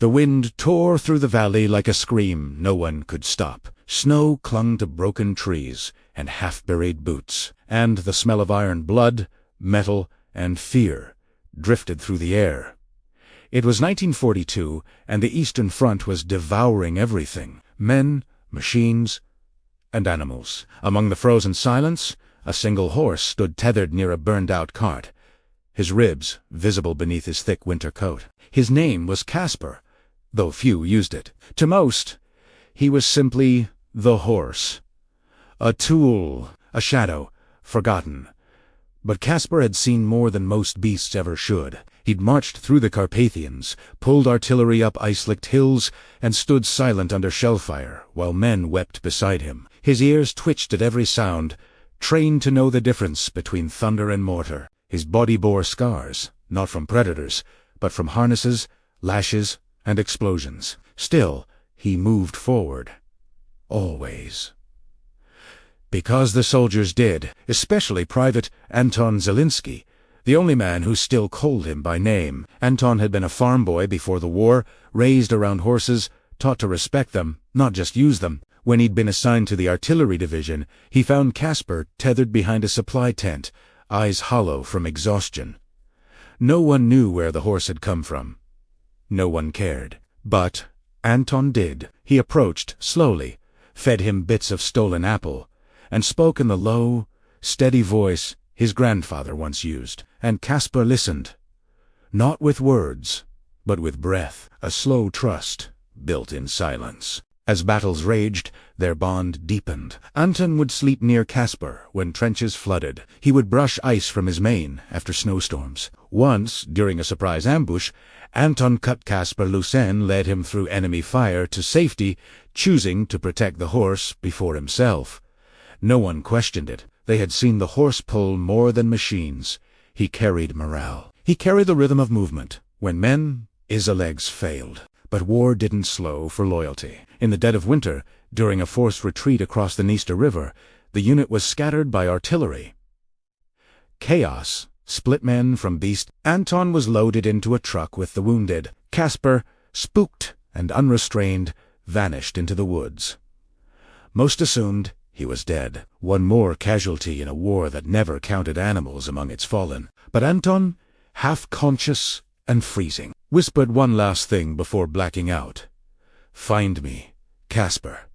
The wind tore through the valley like a scream no one could stop. Snow clung to broken trees and half-buried boots, and the smell of iron blood, metal, and fear drifted through the air. It was 1942, and the Eastern Front was devouring everything: men, machines, and animals. Among the frozen silence, a single horse stood tethered near a burned-out cart, his ribs visible beneath his thick winter coat. His name was Kaspar, though few used it. To most, he was simply the horse. A tool, a shadow, forgotten. But Kaspar had seen more than most beasts ever should. He'd marched through the Carpathians, pulled artillery up ice-licked hills, and stood silent under shellfire while men wept beside him. His ears twitched at every sound, trained to know the difference between thunder and mortar. His body bore scars, not from predators, but from harnesses, lashes, and explosions. Still, he moved forward. Always. Because the soldiers did, especially Private Anton Zielinski, the only man who still called him by name. Anton had been a farm boy before the war, raised around horses, taught to respect them, not just use them. When he'd been assigned to the artillery division, he found Kaspar tethered behind a supply tent, eyes hollow from exhaustion. No one knew where the horse had come from. No one cared. But Anton did. He approached slowly, fed him bits of stolen apple, and spoke in the low, steady voice his grandfather once used. And Kaspar listened, not with words, but with breath, a slow trust built in silence. As battles raged, their bond deepened. Anton would sleep near Kaspar when trenches flooded. He would brush ice from his mane after snowstorms. Once, during a surprise ambush, Anton cut Kaspar loose and led him through enemy fire to safety, choosing to protect the horse before himself. No one questioned it. They had seen the horse pull more than machines. He carried morale. He carried the rhythm of movement. When men, his legs failed. But war didn't slow for loyalty. In the dead of winter, during a forced retreat across the Dniester River, the unit was scattered by artillery. Chaos split men from beast. Anton was loaded into a truck with the wounded. Kaspar, spooked and unrestrained, vanished into the woods. Most assumed he was dead. One more casualty in a war that never counted animals among its fallen. But Anton, half-conscious and freezing, whispered one last thing before blacking out. "Find me, Kaspar."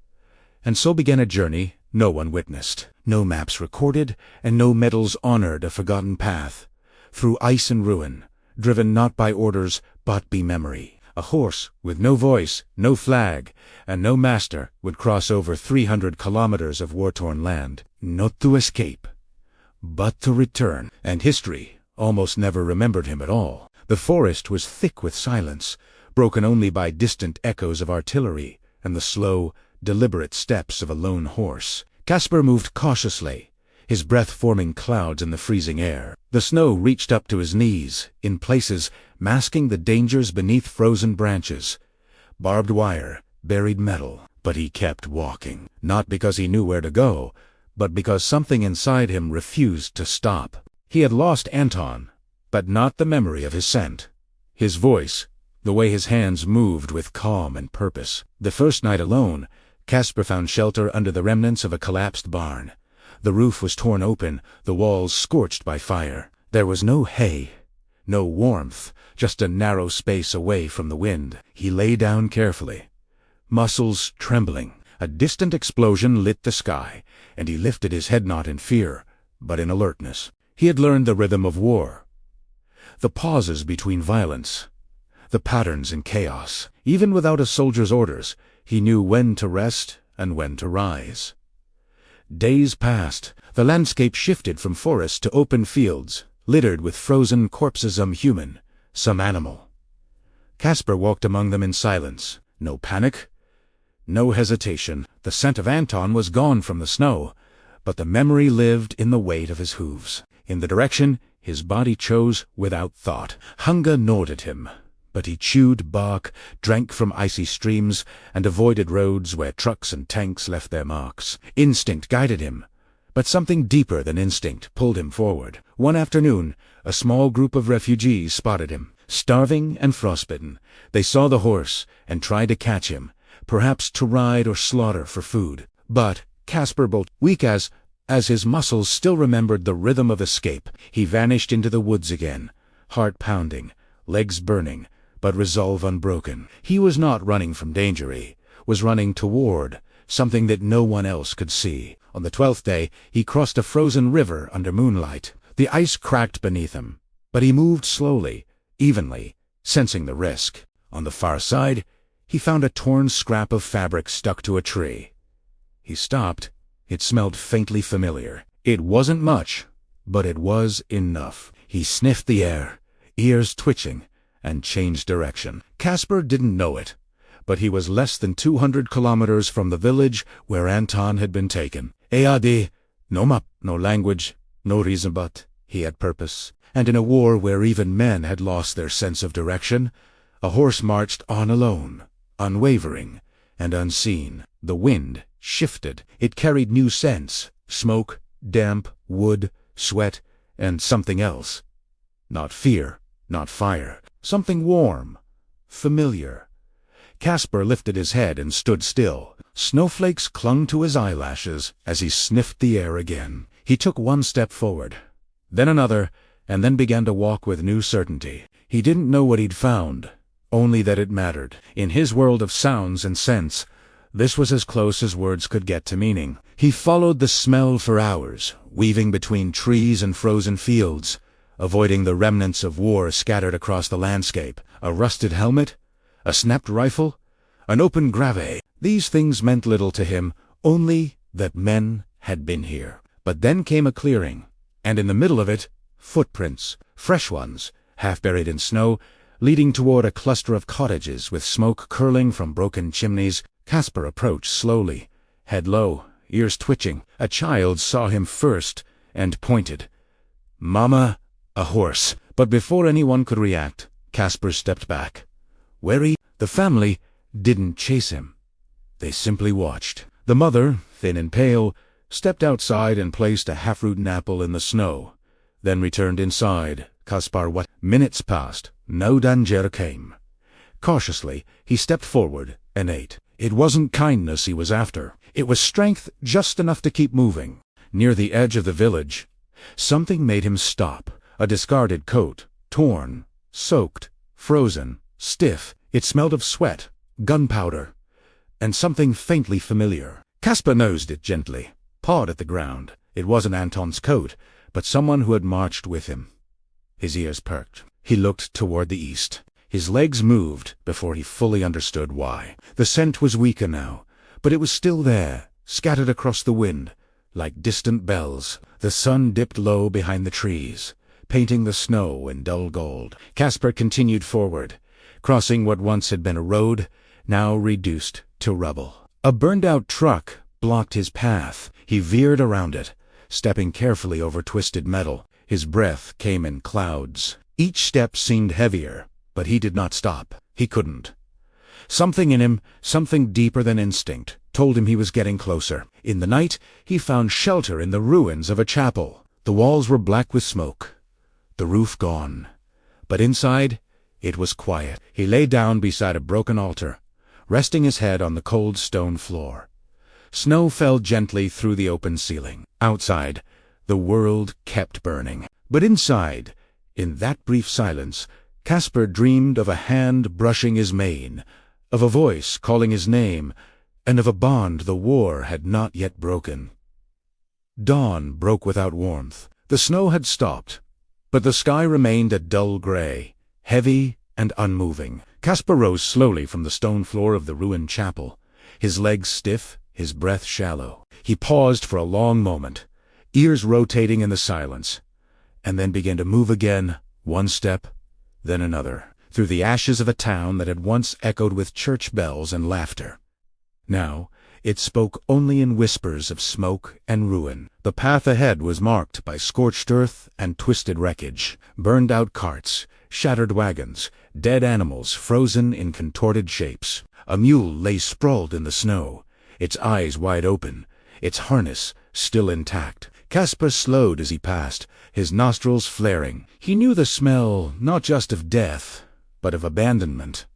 And so began a journey no one witnessed. No maps recorded, and no medals honored a forgotten path. Through ice and ruin, driven not by orders, but by memory. A horse with no voice, no flag, and no master would cross over 300 kilometers of war-torn land, not to escape, but to return. And history almost never remembered him at all. The forest was thick with silence, broken only by distant echoes of artillery and the slow, deliberate steps of a lone horse. Kaspar moved cautiously, his breath forming clouds in the freezing air. The snow reached up to his knees, in places masking the dangers beneath frozen branches. Barbed wire, buried metal. But he kept walking, not because he knew where to go, but because something inside him refused to stop. He had lost Anton, but not the memory of his scent, his voice, the way his hands moved with calm and purpose. The first night alone, Kaspar found shelter under the remnants of a collapsed barn. The roof was torn open, the walls scorched by fire. There was no hay, no warmth, just a narrow space away from the wind. He lay down carefully, muscles trembling. A distant explosion lit the sky, and he lifted his head not in fear, but in alertness. He had learned the rhythm of war, the pauses between violence, the patterns in chaos. Even without a soldier's orders, he knew when to rest and when to rise. Days passed. The landscape shifted from forests to open fields, littered with frozen corpses, some human, some animal. Kaspar walked among them in silence. No panic, no hesitation. The scent of Anton was gone from the snow, but the memory lived in the weight of his hooves, in the direction his body chose without thought. Hunger gnawed at him, but he chewed bark, drank from icy streams, and avoided roads where trucks and tanks left their marks. Instinct guided him, but something deeper than instinct pulled him forward. One afternoon, a small group of refugees spotted him. Starving and frostbitten, they saw the horse and tried to catch him, perhaps to ride or slaughter for food. But Kaspar, both weak as his muscles still remembered the rhythm of escape, he vanished into the woods again, heart pounding, legs burning, but resolve unbroken. He was not running from danger, he was running toward something that no one else could see. On the 12th day, he crossed a frozen river under moonlight. The ice cracked beneath him, but he moved slowly, evenly, sensing the risk. On the far side, he found a torn scrap of fabric stuck to a tree. He stopped. It smelled faintly familiar. It wasn't much, but it was enough. He sniffed the air, ears twitching, and changed direction. Kaspar didn't know it, but he was less than 200 kilometers from the village where Anton had been taken. Eadi, no map, no language, no reason, but he had purpose. And in a war where even men had lost their sense of direction, a horse marched on alone, unwavering and unseen. The wind shifted. It carried new scents: smoke, damp, wood, sweat, and something else. Not fear, not fire. Something warm, familiar. Kaspar lifted his head and stood still. Snowflakes clung to his eyelashes as he sniffed the air again. He took one step forward, then another, and then began to walk with new certainty. He didn't know what he'd found, only that it mattered. In his world of sounds and scents, this was as close as words could get to meaning. He followed the smell for hours, weaving between trees and frozen fields, avoiding the remnants of war scattered across the landscape. A rusted helmet, a snapped rifle, an open grave. These things meant little to him, only that men had been here. But then came a clearing, and in the middle of it, footprints, fresh ones, half buried in snow, leading toward a cluster of cottages with smoke curling from broken chimneys. Kaspar approached slowly, head low, ears twitching. A child saw him first and pointed. "Mama!" A horse. But before anyone could react, Kaspar stepped back. Wary, the family didn't chase him. They simply watched. The mother, thin and pale, stepped outside and placed a half-rotten apple in the snow, then returned inside. Kaspar what? Minutes passed. No danger came. Cautiously, he stepped forward and ate. It wasn't kindness he was after. It was strength just enough to keep moving. Near the edge of the village, something made him stop. A discarded coat, torn, soaked, frozen, stiff. It smelled of sweat, gunpowder, and something faintly familiar. Kaspar nosed it gently, pawed at the ground. It wasn't Anton's coat, but someone who had marched with him. His ears perked. He looked toward the east. His legs moved before he fully understood why. The scent was weaker now, but it was still there, scattered across the wind, like distant bells. The sun dipped low behind the trees, painting the snow in dull gold. Kaspar continued forward, crossing what once had been a road, now reduced to rubble. A burned-out truck blocked his path. He veered around it, stepping carefully over twisted metal. His breath came in clouds. Each step seemed heavier, but he did not stop. He couldn't. Something in him, something deeper than instinct, told him he was getting closer. In the night, he found shelter in the ruins of a chapel. The walls were black with smoke, the roof gone. But inside, it was quiet. He lay down beside a broken altar, resting his head on the cold stone floor. Snow fell gently through the open ceiling. Outside, the world kept burning. But inside, in that brief silence, Kaspar dreamed of a hand brushing his mane, of a voice calling his name, and of a bond the war had not yet broken. Dawn broke without warmth. The snow had stopped, but the sky remained a dull gray, heavy and unmoving. Kaspar rose slowly from the stone floor of the ruined chapel, his legs stiff, his breath shallow. He paused for a long moment, ears rotating in the silence, and then began to move again, one step, then another, through the ashes of a town that had once echoed with church bells and laughter. Now, it spoke only in whispers of smoke and ruin. The path ahead was marked by scorched earth and twisted wreckage, burned-out carts, shattered wagons, dead animals frozen in contorted shapes. A mule lay sprawled in the snow, its eyes wide open, its harness still intact. Kaspar slowed as he passed, his nostrils flaring. He knew the smell not just of death, but of abandonment.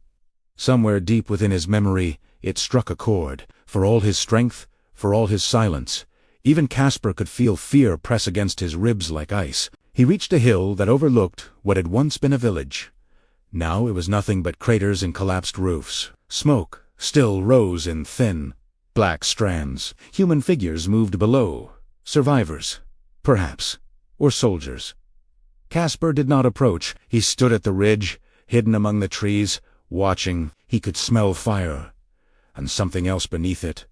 Somewhere deep within his memory, it struck a chord. For all his strength, for all his silence, even Kaspar could feel fear press against his ribs like ice. He reached a hill that overlooked what had once been a village. Now it was nothing but craters and collapsed roofs. Smoke still rose in thin, black strands. Human figures moved below. Survivors, perhaps, or soldiers. Kaspar did not approach. He stood at the ridge, hidden among the trees, watching. He could smell fire, and something else beneath it.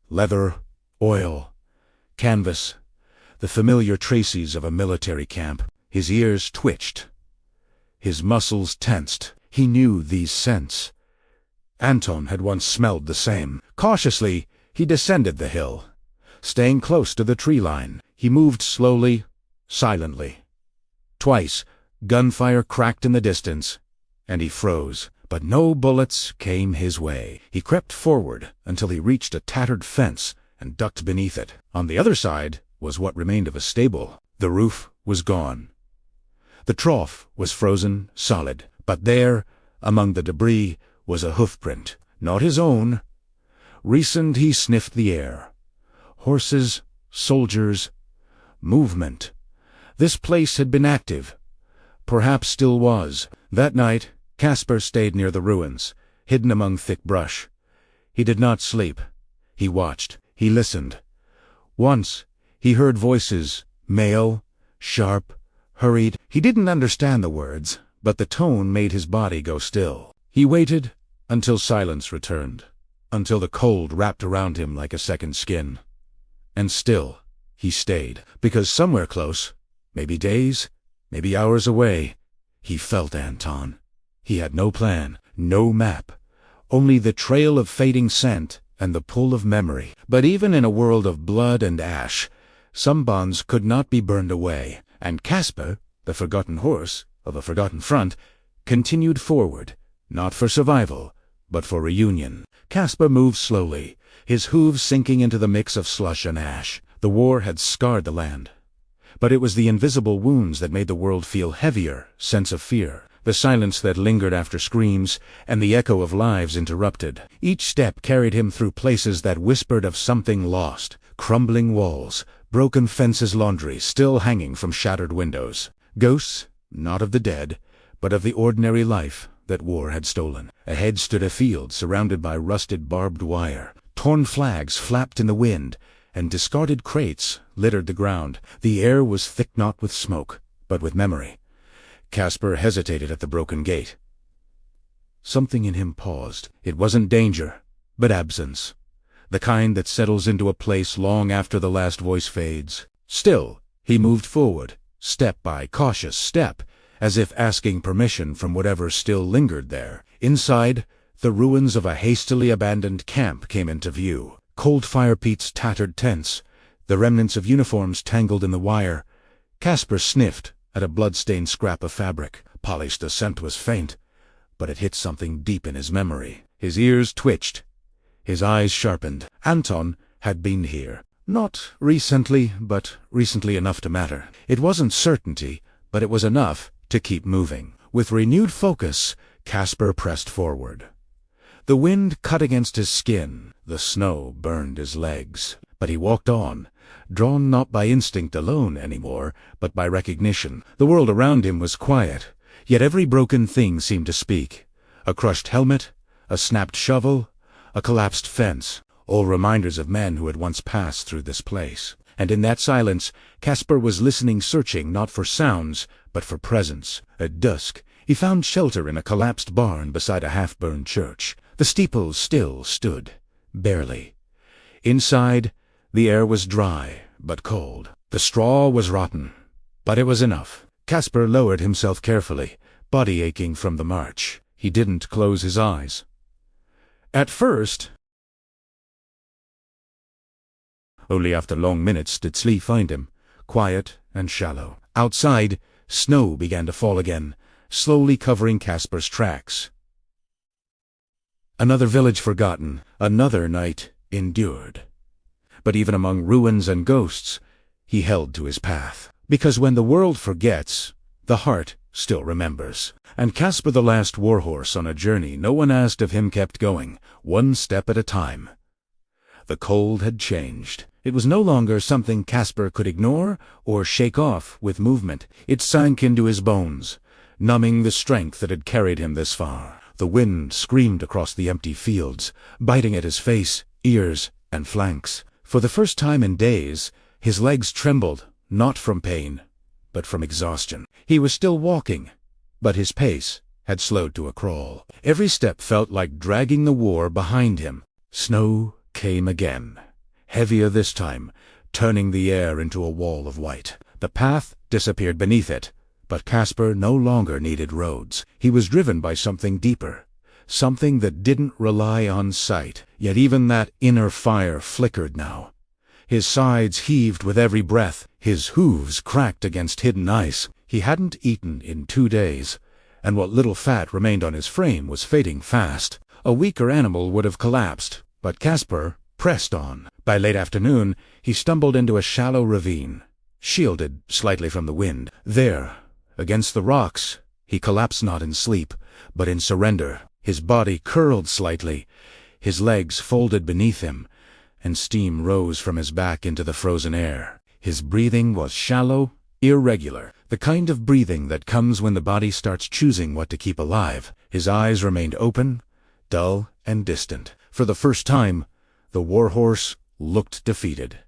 Leather, oil, canvas, the familiar traces of a military camp. His ears twitched. His muscles tensed. He knew these scents. Anton had once smelled the same. Cautiously, he descended the hill. Staying close to the tree line, he moved slowly, silently. Twice, gunfire cracked in the distance, and he froze. But no bullets came his way. He crept forward until he reached a tattered fence and ducked beneath it. On the other side was what remained of a stable. The roof was gone. The trough was frozen solid, but there, among the debris, was a hoofprint. Not his own. Recent, he sniffed the air. Horses, soldiers, movement. This place had been active. Perhaps still was. That night, Kaspar stayed near the ruins, hidden among thick brush. He did not sleep. He watched. He listened. Once, he heard voices, male, sharp, hurried. He didn't understand the words, but the tone made his body go still. He waited until silence returned, until the cold wrapped around him like a second skin. And still, he stayed, because somewhere close, maybe days, maybe hours away, he felt Anton. He had no plan, no map, only the trail of fading scent and the pull of memory. But even in a world of blood and ash, some bonds could not be burned away, and Kaspar, the forgotten horse of a forgotten front, continued forward, not for survival, but for reunion. Kaspar moved slowly, his hooves sinking into the mix of slush and ash. The war had scarred the land, but it was the invisible wounds that made the world feel heavier, sense of fear. The silence that lingered after screams, and the echo of lives interrupted. Each step carried him through places that whispered of something lost. Crumbling walls, broken fences, laundry still hanging from shattered windows. Ghosts, not of the dead, but of the ordinary life that war had stolen. Ahead stood a field surrounded by rusted barbed wire. Torn flags flapped in the wind, and discarded crates littered the ground. The air was thick not with smoke, but with memory. Kaspar hesitated at the broken gate. Something in him paused. It wasn't danger, but absence. The kind that settles into a place long after the last voice fades. Still, he moved forward, step by cautious step, as if asking permission from whatever still lingered there. Inside, the ruins of a hastily abandoned camp came into view. Cold fire peats tattered tents, the remnants of uniforms tangled in the wire. Kaspar sniffed at a blood-stained scrap of fabric. Polished, the scent was faint, but it hit something deep in his memory. His ears twitched. His eyes sharpened. Anton had been here. Not recently, but recently enough to matter. It wasn't certainty, but it was enough to keep moving. With renewed focus, Kaspar pressed forward. The wind cut against his skin. The snow burned his legs. But he walked on, drawn not by instinct alone anymore, but by recognition. The world around him was quiet, yet every broken thing seemed to speak. A crushed helmet, a snapped shovel, a collapsed fence, all reminders of men who had once passed through this place. And in that silence, Kaspar was listening, searching not for sounds, but for presence. At dusk, he found shelter in a collapsed barn beside a half-burned church. The steeple still stood, barely. Inside, the air was dry, but cold. The straw was rotten, but it was enough. Kaspar lowered himself carefully, body aching from the march. He didn't close his eyes. At first, only after long minutes did sleep find him, quiet and shallow. Outside, snow began to fall again, slowly covering Kaspar's tracks. Another village forgotten, another night endured. But even among ruins and ghosts, he held to his path. Because when the world forgets, the heart still remembers. And Kaspar, the last warhorse on a journey no one asked of him, kept going, one step at a time. The cold had changed. It was no longer something Kaspar could ignore or shake off with movement. It sank into his bones, numbing the strength that had carried him this far. The wind screamed across the empty fields, biting at his face, ears, and flanks. For the first time in days, his legs trembled, not from pain, but from exhaustion. He was still walking, but his pace had slowed to a crawl. Every step felt like dragging the war behind him. Snow came again, heavier this time, turning the air into a wall of white. The path disappeared beneath it, but Kaspar no longer needed roads. He was driven by something deeper, something that didn't rely on sight. Yet even that inner fire flickered now. His sides heaved with every breath, his hooves cracked against hidden ice. He hadn't eaten in 2 days, and what little fat remained on his frame was fading fast. A weaker animal would have collapsed, but Kaspar pressed on. By late afternoon, he stumbled into a shallow ravine, shielded slightly from the wind. There, against the rocks, he collapsed not in sleep, but in surrender. His body curled slightly, his legs folded beneath him, and steam rose from his back into the frozen air. His breathing was shallow, irregular, the kind of breathing that comes when the body starts choosing what to keep alive. His eyes remained open, dull and distant. For the first time, the warhorse looked defeated.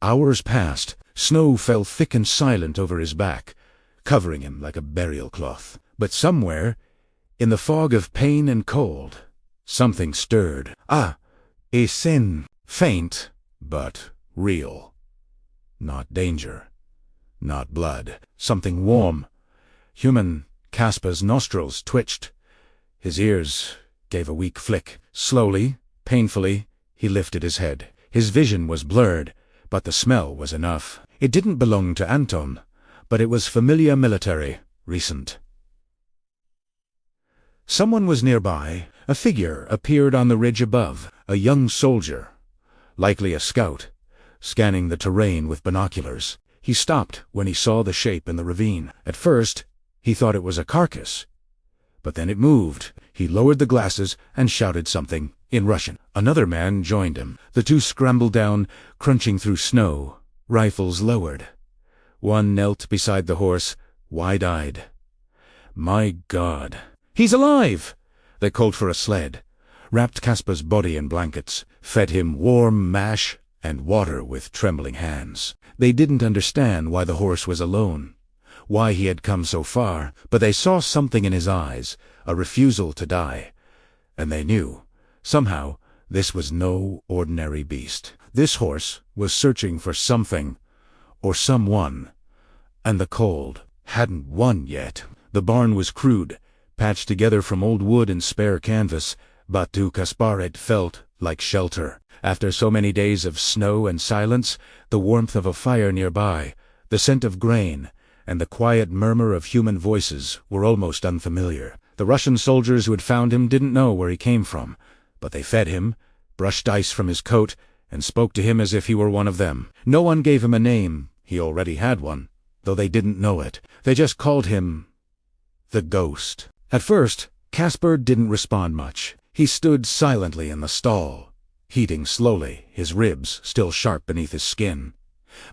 Hours passed. Snow fell thick and silent over his back, covering him like a burial cloth. But somewhere, in the fog of pain and cold, something stirred. A sin. Faint, but real. Not danger. Not blood. Something warm. Human. Kaspar's nostrils twitched. His ears gave a weak flick. Slowly, painfully, he lifted his head. His vision was blurred, but the smell was enough. It didn't belong to Anton, but it was familiar, military, recent. Someone was nearby. A figure appeared on the ridge above. A young soldier, likely a scout, scanning the terrain with binoculars. He stopped when he saw the shape in the ravine. At first, he thought it was a carcass, but then it moved. He lowered the glasses and shouted something in Russian. Another man joined him. The two scrambled down, crunching through snow, rifles lowered. One knelt beside the horse, wide-eyed. My God! He's alive! They called for a sled, wrapped Kaspar's body in blankets, fed him warm mash and water with trembling hands. They didn't understand why the horse was alone, why he had come so far, but they saw something in his eyes, a refusal to die, and they knew, somehow, this was no ordinary beast. This horse was searching for something, or someone, and the cold hadn't won yet. The barn was crude, patched together from old wood and spare canvas, but to Kaspar it felt like shelter. After so many days of snow and silence, the warmth of a fire nearby, the scent of grain, and the quiet murmur of human voices were almost unfamiliar. The Russian soldiers who had found him didn't know where he came from, but they fed him, brushed ice from his coat, and spoke to him as if he were one of them. No one gave him a name. He already had one, though they didn't know it. They just called him the Ghost. At first, Kaspar didn't respond much. He stood silently in the stall, heating slowly, his ribs still sharp beneath his skin.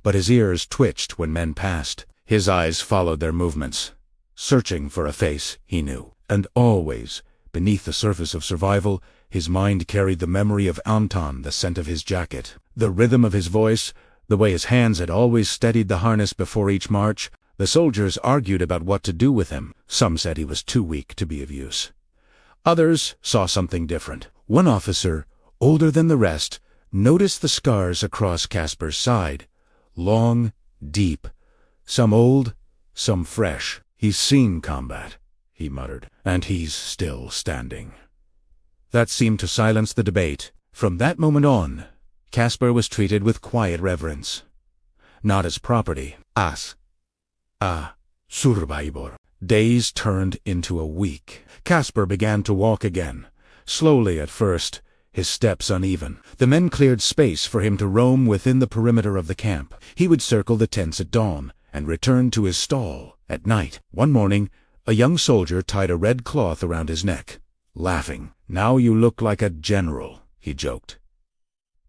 But his ears twitched when men passed. His eyes followed their movements, searching for a face he knew. And always, beneath the surface of survival, his mind carried the memory of Anton, the scent of his jacket, the rhythm of his voice, the way his hands had always steadied the harness before each march. The soldiers argued about what to do with him. Some said he was too weak to be of use. Others saw something different. One officer, older than the rest, noticed the scars across Kaspar's side. Long, deep, some old, some fresh. He's seen combat, he muttered, and he's still standing. That seemed to silence the debate. From that moment on, Kaspar was treated with quiet reverence. Not as property, as a survivor. Days turned into a week. Kaspar began to walk again, slowly at first, his steps uneven. The men cleared space for him to roam within the perimeter of the camp. He would circle the tents at dawn and return to his stall at night. One morning, a young soldier tied a red cloth around his neck, laughing. "Now you look like a general," he joked.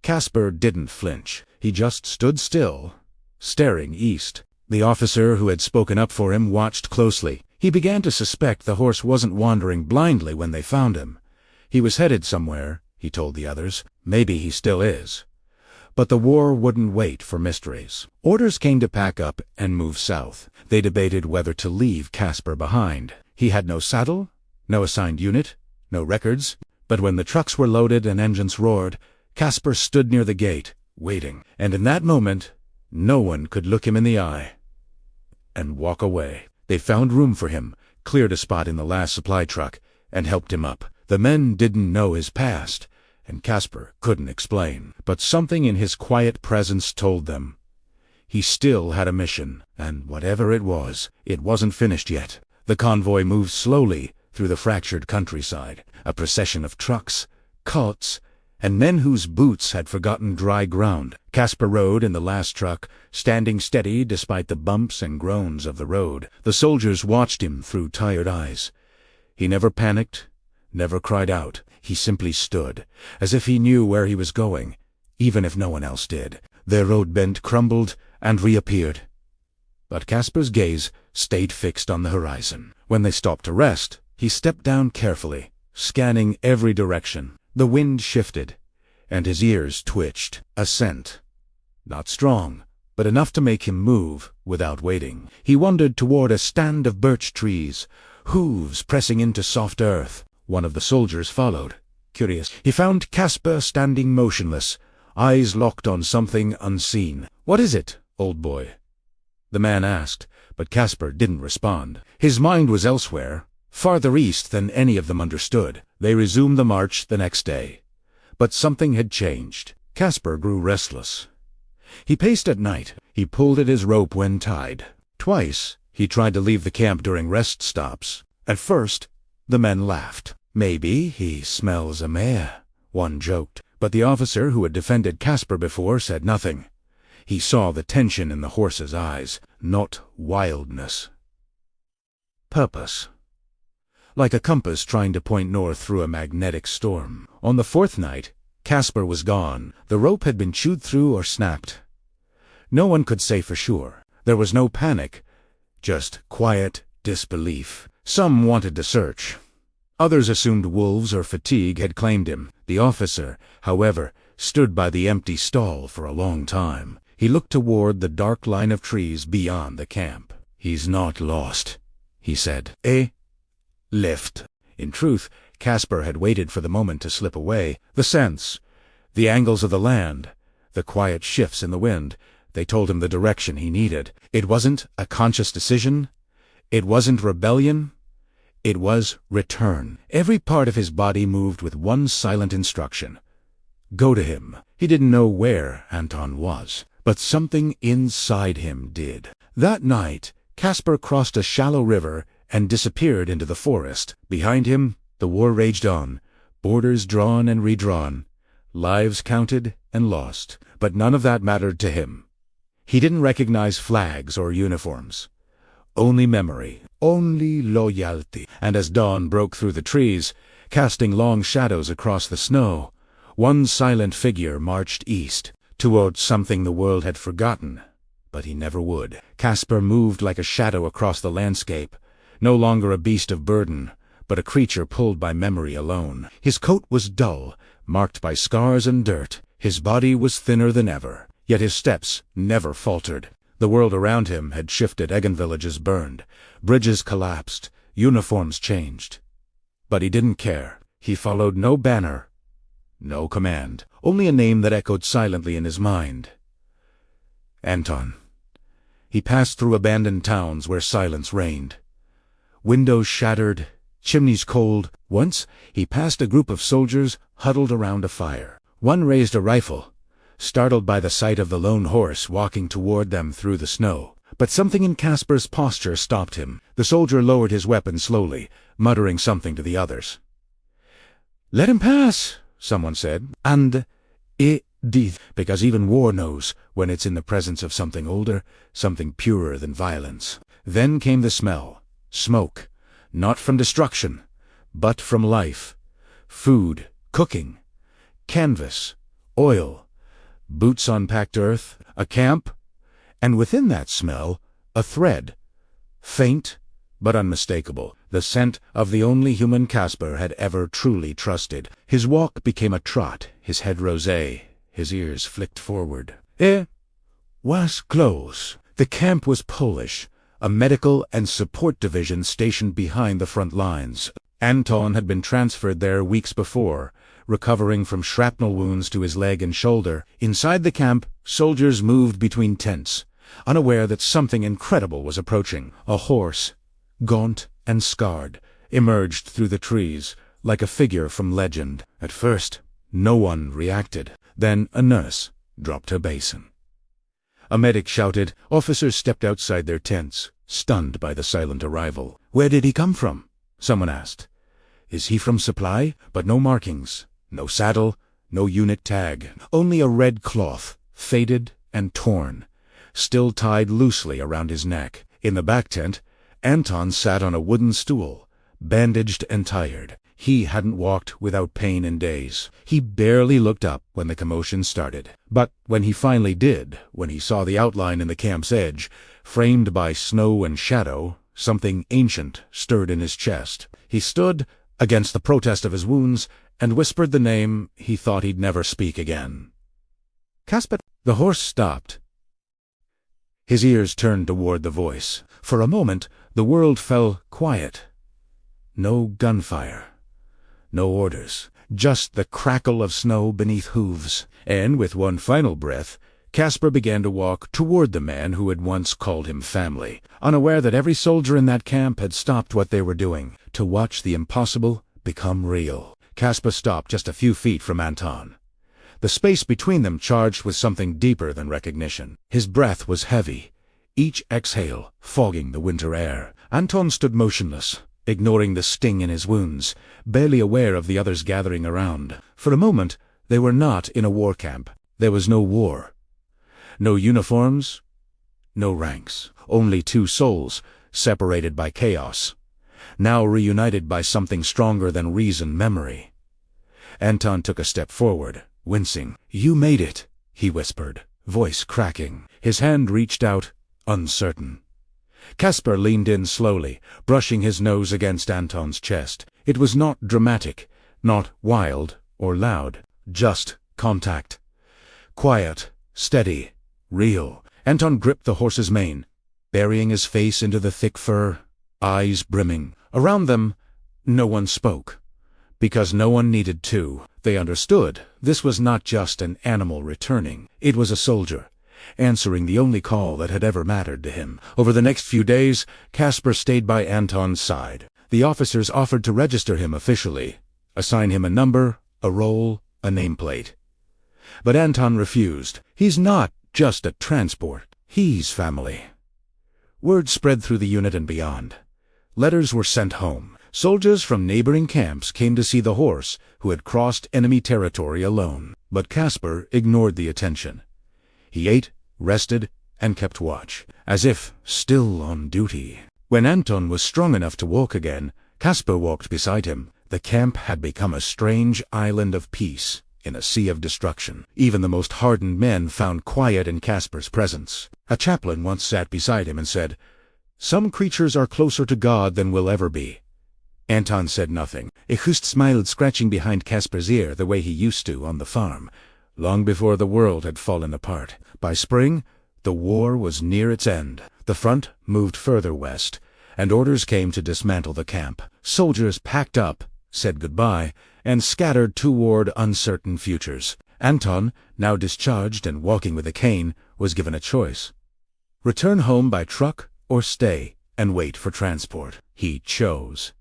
Kaspar didn't flinch. He just stood still, staring east. The officer who had spoken up for him watched closely. He began to suspect the horse wasn't wandering blindly when they found him. He was headed somewhere, he told the others. Maybe he still is. But the war wouldn't wait for mysteries. Orders came to pack up and move south. They debated whether to leave Kaspar behind. He had no saddle, no assigned unit, no records. But when the trucks were loaded and engines roared, Kaspar stood near the gate, waiting. And in that moment, no one could look him in the eye and walk away. They found room for him, cleared a spot in the last supply truck, and helped him up. The men didn't know his past, and Kaspar couldn't explain. But something in his quiet presence told them he still had a mission, and whatever it wasn't finished yet. The convoy moved slowly through the fractured countryside, a procession of trucks, carts, and men whose boots had forgotten dry ground. Kaspar rode in the last truck, standing steady despite the bumps and groans of the road. The soldiers watched him through tired eyes. He never panicked, never cried out. He simply stood, as if he knew where he was going, even if no one else did. Their road bent, crumbled, and reappeared. But Kaspar's gaze stayed fixed on the horizon. When they stopped to rest, he stepped down carefully, scanning every direction. The wind shifted, and his ears twitched. A scent. Not strong, but enough to make him move without waiting. He wandered toward a stand of birch trees, hooves pressing into soft earth. One of the soldiers followed, curious. He found Kaspar standing motionless, eyes locked on something unseen. "What is it, old boy?" the man asked, but Kaspar didn't respond. His mind was elsewhere, farther east than any of them understood. They resumed the march the next day. But something had changed. Kaspar grew restless. He paced at night. He pulled at his rope when tied. Twice, he tried to leave the camp during rest stops. At first, the men laughed. "Maybe he smells a mare," one joked. But the officer who had defended Kaspar before said nothing. He saw the tension in the horse's eyes, not wildness. Purpose. Like a compass trying to point north through a magnetic storm. On the fourth night, Kaspar was gone. The rope had been chewed through or snapped. No one could say for sure. There was no panic, just quiet disbelief. Some wanted to search. Others assumed wolves or fatigue had claimed him. The officer, however, stood by the empty stall for a long time. He looked toward the dark line of trees beyond the camp. "He's not lost," he said. Left. In truth, Kaspar had waited for the moment to slip away. The scents, the angles of the land, the quiet shifts in the wind, they told him the direction he needed. It wasn't a conscious decision. It wasn't rebellion. It was return. Every part of his body moved with one silent instruction. Go to him. He didn't know where Anton was, but something inside him did. That night, Kaspar crossed a shallow river and disappeared into the forest. Behind him, the war raged on, borders drawn and redrawn, lives counted and lost. But none of that mattered to him. He didn't recognize flags or uniforms. Only memory, only loyalty. And as dawn broke through the trees, casting long shadows across the snow, one silent figure marched east, toward something the world had forgotten, but he never would. Kaspar moved like a shadow across the landscape, no longer a beast of burden, but a creature pulled by memory alone. His coat was dull, marked by scars and dirt. His body was thinner than ever, yet his steps never faltered. The world around him had shifted. Eggen villages burned, bridges collapsed, uniforms changed. But he didn't care. He followed no banner, no command, only a name that echoed silently in his mind. Anton. He passed through abandoned towns where silence reigned. Windows shattered, chimneys cold. Once, he passed a group of soldiers huddled around a fire. One raised a rifle, startled by the sight of the lone horse walking toward them through the snow. But something in Kaspar's posture stopped him. The soldier lowered his weapon slowly, muttering something to the others. "Let him pass," someone said, and it did, because even war knows when it's in the presence of something older, something purer than violence. Then came the smell. Smoke. Not from destruction, but from life. Food, cooking, canvas, oil, boots on packed earth, a camp, and within that smell, a thread. Faint, but unmistakable, the scent of the only human Kaspar had ever truly trusted. His walk became a trot, his head rosé, his ears flicked forward. It was close. The camp was Polish, a medical and support division stationed behind the front lines. Anton had been transferred there weeks before, recovering from shrapnel wounds to his leg and shoulder. Inside the camp, soldiers moved between tents, unaware that something incredible was approaching. A horse, gaunt and scarred, emerged through the trees, like a figure from legend. At first, no one reacted. Then a nurse dropped her basin. A medic shouted. Officers stepped outside their tents, stunned by the silent arrival. Where did he come from? Someone asked. Is he from supply? But no markings, no saddle, no unit tag. Only a red cloth, faded and torn, still tied loosely around his neck. In the back tent, Anton sat on a wooden stool, bandaged and tired. He hadn't walked without pain in days. He barely looked up when the commotion started. But when he finally did, when he saw the outline in the camp's edge, framed by snow and shadow, something ancient stirred in his chest. He stood, against the protest of his wounds, and whispered the name he thought he'd never speak again. Kaspar. The horse stopped. His ears turned toward the voice. For a moment, the world fell quiet. No gunfire. No orders. Just the crackle of snow beneath hooves. And with one final breath, Kaspar began to walk toward the man who had once called him family, unaware that every soldier in that camp had stopped what they were doing to watch the impossible become real. Kaspar stopped just a few feet from Anton. The space between them charged with something deeper than recognition. His breath was heavy, each exhale fogging the winter air. Anton stood motionless, ignoring the sting in his wounds, barely aware of the others gathering around. For a moment, they were not in a war camp. There was no war. No uniforms, no ranks. Only two souls, separated by chaos, now reunited by something stronger than reason, memory. Anton took a step forward, wincing. You made it, he whispered, voice cracking. His hand reached out, uncertain. Kaspar leaned in slowly, brushing his nose against Anton's chest. It was not dramatic, not wild or loud, just contact. Quiet, steady, real. Anton gripped the horse's mane, burying his face into the thick fur, eyes brimming. Around them, no one spoke, because no one needed to. They understood this was not just an animal returning. It was a soldier, answering the only call that had ever mattered to him. Over the next few days, Kaspar stayed by Anton's side. The officers offered to register him officially, assign him a number, a role, a nameplate. But Anton refused. He's not just a transport. He's family. Word spread through the unit and beyond. Letters were sent home. Soldiers from neighboring camps came to see the horse who had crossed enemy territory alone. But Kaspar ignored the attention. He ate, rested, and kept watch, as if still on duty. When Anton was strong enough to walk again, Kaspar walked beside him. The camp had become a strange island of peace in a sea of destruction. Even the most hardened men found quiet in Kaspar's presence. A chaplain once sat beside him and said, "Some creatures are closer to God than we'll ever be." Anton said nothing. Echust smiled, scratching behind Kaspar's ear the way he used to on the farm, long before the world had fallen apart. By spring, the war was near its end. The front moved further west, and orders came to dismantle the camp. Soldiers packed up, said goodbye, and scattered toward uncertain futures. Anton, now discharged and walking with a cane, was given a choice. Return home by truck or stay and wait for transport. He chose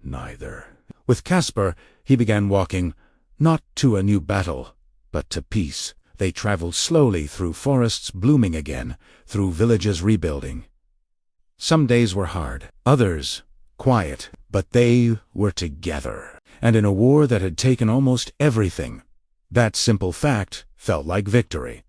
neither. With Kaspar, he began walking, not to a new battle, but to peace. They traveled slowly through forests blooming again, through villages rebuilding. Some days were hard, others quiet, but they were together. and in a war that had taken almost everything. That simple fact felt like victory.